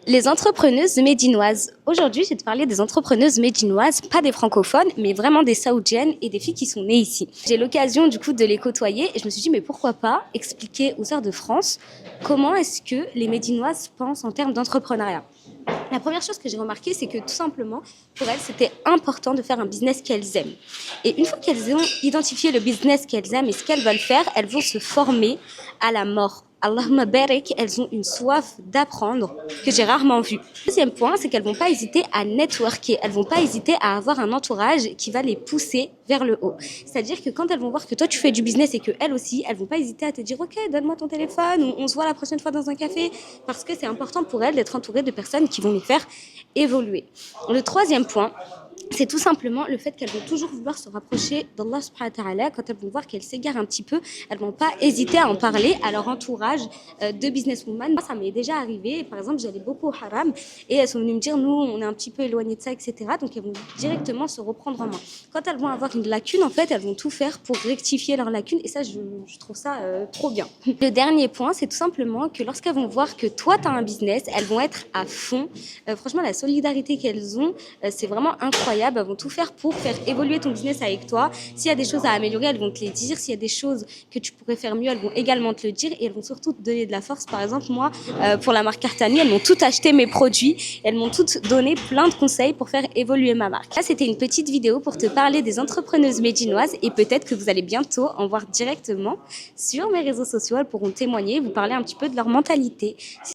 Les entrepreneuses médinoises. Aujourd'hui, je vais te parler des entrepreneuses médinoises, pas des francophones, mais vraiment des saoudiennes et des filles qui sont nées ici. J'ai l'occasion du coup de les côtoyer et je me suis dit mais pourquoi pas expliquer aux sœurs de France comment est-ce que les médinoises pensent en termes d'entrepreneuriat. La première chose que j'ai remarqué, c'est que tout simplement, pour elles, c'était important de faire un business qu'elles aiment. Et une fois qu'elles ont identifié le business qu'elles aiment et ce qu'elles veulent faire, elles vont se former à la mort. Allahumma barik, elles ont une soif d'apprendre que j'ai rarement vue. Deuxième point, c'est qu'elles vont pas hésiter à networker. Elles vont pas hésiter à avoir un entourage qui va les pousser vers le haut. C'est-à-dire que quand elles vont voir que toi tu fais du business et que elles aussi, elles vont pas hésiter à te dire ok, donne-moi ton téléphone ou on se voit la prochaine fois dans un café, parce que c'est important pour elles d'être entourées de personnes qui vont les faire évoluer. Le troisième point, c'est tout simplement le fait qu'elles vont toujours vouloir se rapprocher d'Allah subhanahu wa ta'ala. Quand elles vont voir qu'elles s'égarent un petit peu, elles vont pas hésiter à en parler à leur entourage de businesswoman. Moi, ça m'est déjà arrivé. Par exemple, j'allais beaucoup au haram et elles sont venues me dire, nous, on est un petit peu éloignées de ça, etc. Donc, elles vont directement se reprendre en main. Quand elles vont avoir une lacune, en fait, elles vont tout faire pour rectifier leur lacune et ça, je trouve ça trop bien. Le dernier point, c'est tout simplement que lorsqu'elles vont voir que toi, tu as un business, elles vont être à fond. Franchement, la solidarité qu'elles ont, c'est vraiment incroyable. Elles vont tout faire pour faire évoluer ton business avec toi. S'il y a des choses à améliorer, elles vont te les dire. S'il y a des choses que tu pourrais faire mieux, elles vont également te le dire et elles vont surtout te donner de la force. Par exemple, moi, pour la marque Cartani, elles m'ont tout acheté mes produits. Elles m'ont toutes donné plein de conseils pour faire évoluer ma marque. Là, c'était une petite vidéo pour te parler des entrepreneuses médinoises et peut-être que vous allez bientôt en voir directement sur mes réseaux sociaux. Elles pourront témoigner, vous parler un petit peu de leur mentalité.